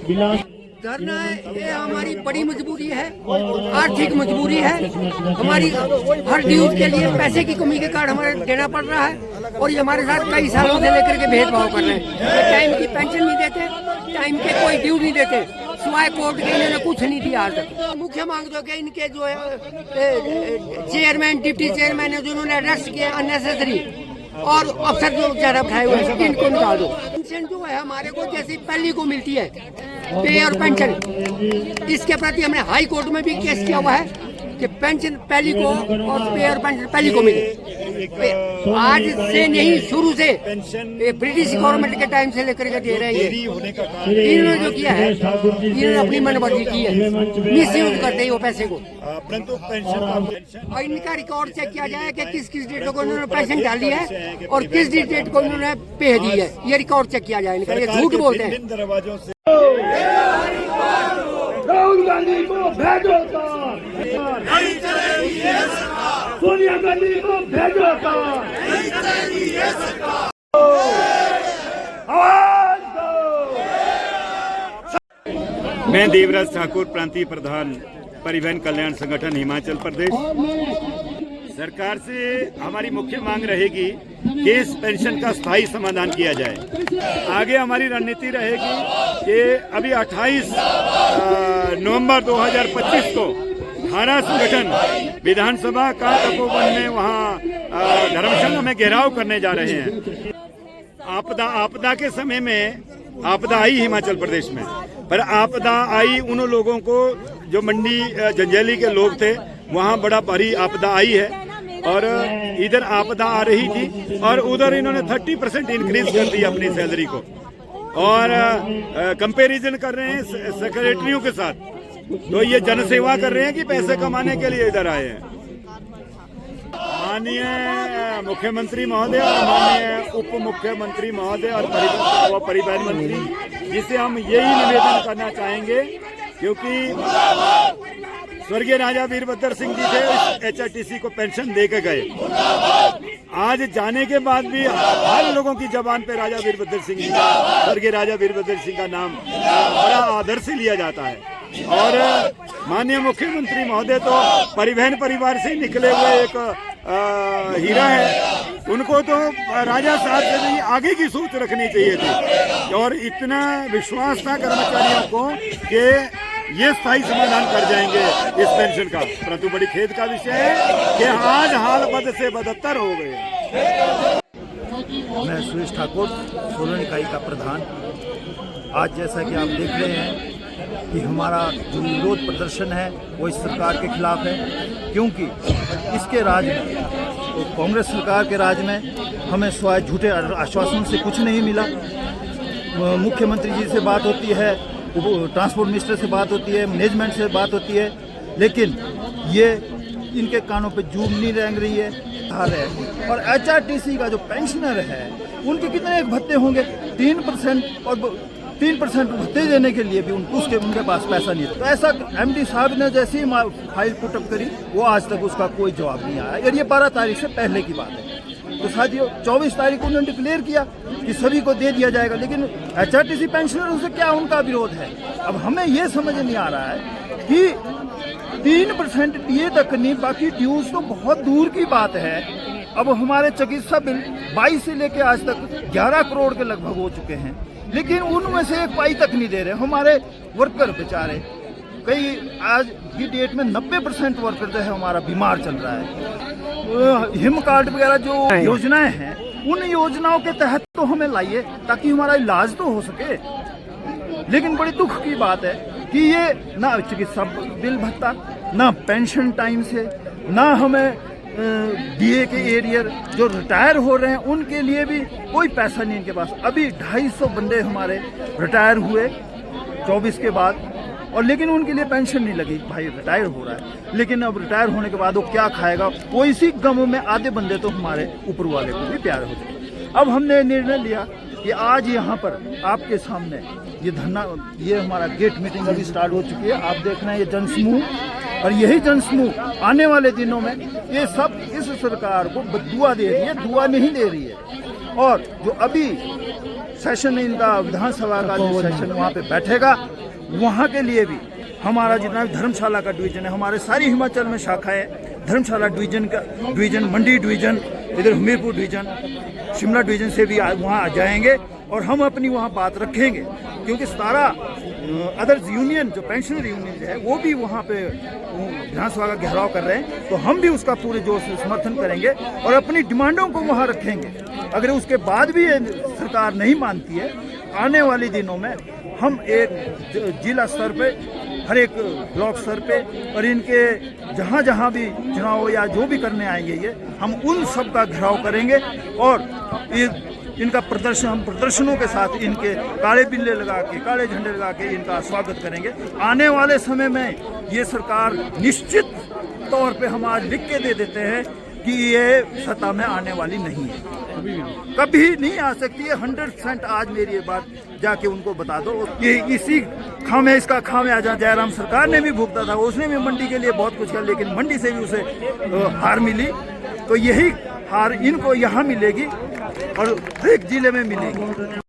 धरना ये हमारी बड़ी मजबूरी है, आर्थिक मजबूरी है। हमारी हर ड्यूज के लिए पैसे की कमी के कारण हमारे देना पड़ रहा है और ये हमारे साथ कई सालों से लेकर के भेदभाव कर रहे हैं। टाइम की पेंशन नहीं देते, टाइम के कोई ड्यू नहीं देते, सिवाय कोर्ट के इन्होंने कुछ नहीं दिया आज तक। मुख्य मांग तो कि इनके जो है चेयरमैन, डिप्टी चेयरमैन है जिन्होंने अरेस्ट किया अननेसेसरी, और अफसर जो ज्यादा बैठाए हुए हैं इनको निकाल दो। पेंशन जो है हमारे को जैसी पहली को मिलती है पे और पेंशन, इसके प्रति हमने हाई कोर्ट में भी केस किया हुआ है कि पेंशन पहली को और पे और पेंशन पहली को मिले। आज से नहीं, शुरू से ब्रिटिश गवर्नमेंट के टाइम से लेकर के दे रहे हैं। इन्होंने जो किया है, इन्होंने अपनी मनमर्जी की है, मिस यूज करते हैं वो पैसे को। परंतु पेंशन इनका रिकॉर्ड चेक किया जाए कि किस किस डेट को इन्होंने पेंशन डाली है और किस डेट को इन्होंने पे दी है, ये रिकॉर्ड चेक किया जाए इनका। ये झूठ बोलते हैं। राहुल गांधी को भेजो, सोनिया गांधी को भेजो, आवाज दो। मैं देवराज ठाकुर, प्रांतीय प्रधान, परिवहन कल्याण संगठन, हिमाचल प्रदेश। सरकार से हमारी मुख्य मांग रहेगी कि इस पेंशन का स्थायी समाधान किया जाए। आगे हमारी रणनीति रहेगी कि अभी 28 नवंबर 2025 को धारा संगठन विधानसभा का तपोवन में वहाँ धर्मशाला में घेराव करने जा रहे हैं। आपदा के समय में आपदा आई हिमाचल प्रदेश में, पर आपदा आई उन लोगों को जो मंडी जंजैली के लोग थे, वहाँ बड़ा भारी आपदा आई है और इधर आपदा आ रही थी और उधर इन्होंने 30% इंक्रीज कर दी अपनी सैलरी को और कंपैरिजन कर रहे हैं सेक्रेटरियों के साथ। तो ये जनसेवा कर रहे हैं कि पैसे कमाने के लिए इधर आए हैं। माननीय मुख्यमंत्री महोदय और माननीय उप मुख्यमंत्री महोदय और परिवहन मंत्री, जिसे हम यही निवेदन करना चाहेंगे, क्योंकि स्वर्गीय राजा वीरभद्र सिंह जी थे, HRTC को पेंशन दे के गए। आज जाने के बाद भी हर लोगों की जबान पे राजा वीरभद्र सिंह जी, स्वर्गीय राजा वीरभद्र सिंह का नाम बड़ा आदर से लिया जाता है। और माननीय मुख्यमंत्री महोदय तो परिवहन परिवार से निकले हुए एक हीरा है, उनको तो राजा साहब से भी आगे की सोच रखनी चाहिए थी और इतना विश्वास था कर्मचारियों को कि ये स्थायी समाधान कर जाएंगे इस पेंशन का। परंतु बड़ी खेद का विषय है कि आज हाल बद से बदतर हो गए। मैं सुरेश ठाकुर, सोलन इकाई का प्रधान। आज जैसा कि आप देख रहे हैं कि हमारा जो विरोध प्रदर्शन है वो इस सरकार के खिलाफ है, क्योंकि इसके राज में, तो कांग्रेस सरकार के राज में हमें सिवाय झूठे आश्वासन से कुछ नहीं मिला। मुख्यमंत्री जी से बात होती है, ट्रांसपोर्ट मिनिस्टर से बात होती है, मैनेजमेंट से बात होती है, लेकिन ये इनके कानों पे जूं नहीं रेंग रही है। और HRTC का जो पेंशनर है उनके कितने भत्ते होंगे? 3% और 3% भत्ते देने के लिए भी उनके पास पैसा नहीं है। तो ऐसा MD साहब ने जैसे ही फाइल पुटअप करी, वो आज तक उसका कोई जवाब नहीं आया। और ये 12 तारीख से पहले की बात है। तो साथियों, 24 तारीख को उन्होंने डिक्लेयर किया कि सभी को दे दिया जाएगा, लेकिन HRTC पेंशनरों से क्या उनका विरोध है? अब हमें ये समझ नहीं आ रहा है कि 3% दिए तक नहीं, बाकी ड्यूज तो बहुत दूर की बात है। अब हमारे चिकित्सा बिल 22 से लेके आज तक 11 करोड़ के लगभग हो चुके हैं, लेकिन उनमें से एक पाई तक नहीं दे रहे हमारे वर्कर बेचारे। कई आज की डेट में 90% वर्कर जो है हमारा बीमार चल रहा है। हिम कार्ड वगैरह जो योजनाएं हैं, उन योजनाओं के तहत तो हमें लाइए ताकि हमारा इलाज तो हो सके। लेकिन बड़ी दुख की बात है कि ये ना चिकित्सा बिल भत्ता, ना पेंशन टाइम से, ना हमें DA के एरियर जो रिटायर हो रहे हैं उनके लिए भी कोई पैसा नहीं इनके पास। अभी 250 बंदे हमारे रिटायर हुए 24 के बाद, और लेकिन उनके लिए पेंशन नहीं लगी। भाई रिटायर हो रहा है, लेकिन अब रिटायर होने के बाद वो क्या खाएगा? वो इसी गम में आधे बंदे तो हमारे ऊपर वाले को भी प्यारे हो चुके। अब हमने निर्णय लिया कि आज यहाँ पर आपके सामने ये धरना, ये हमारा गेट मीटिंग अभी स्टार्ट हो चुकी है। आप देख रहे हैं ये जनसमूह, और यही जनसमूह आने वाले दिनों में ये सब इस सरकार को बद्दुआ दे रही है, दुआ नहीं दे रही है। और जो अभी सेशन इनका विधानसभा का जो सेशन वहाँ पे बैठेगा, वहाँ के लिए भी हमारा जितना भी धर्मशाला का डिवीजन है, हमारे सारी हिमाचल में शाखा है, धर्मशाला डिवीजन का डिवीजन, मंडी डिवीजन, इधर हमीरपुर डिवीजन, शिमला डिवीजन से भी वहाँ जाएंगे और हम अपनी वहाँ बात रखेंगे, क्योंकि सारा अदर्स यूनियन जो पेंशनर यूनियन है वो भी वहाँ पे विधानसभा का घेराव कर रहे हैं, तो हम भी उसका पूरे जोर से समर्थन करेंगे और अपनी डिमांडों को वहाँ रखेंगे। अगर उसके बाद भी ये सरकार नहीं मानती है, आने वाले दिनों में हम एक जिला स्तर पे, हर एक ब्लॉक स्तर पे और इनके जहाँ जहाँ भी चुनाव या जो भी करने आएंगे ये, हम उन सब का घेराव करेंगे और इनका प्रदर्शन, हम प्रदर्शनों के साथ इनके काले बिल्ले लगा के, काले झंडे लगा के इनका स्वागत करेंगे। आने वाले समय में ये सरकार निश्चित तौर पे हम आज लिख के दे देते हैं कि ये सत्ता में आने वाली नहीं है, कभी नहीं आ सकती है। 100% आज मेरी ये बात जाके उनको बता दो। ये इसी खामे, इसका खामियाजा जयराम सरकार ने भी भुगता था, उसने भी मंडी के लिए बहुत कुछ किया, लेकिन मंडी से भी उसे हार मिली। तो यही हार इनको यहाँ मिलेगी और हर एक जिले में मिलेगी।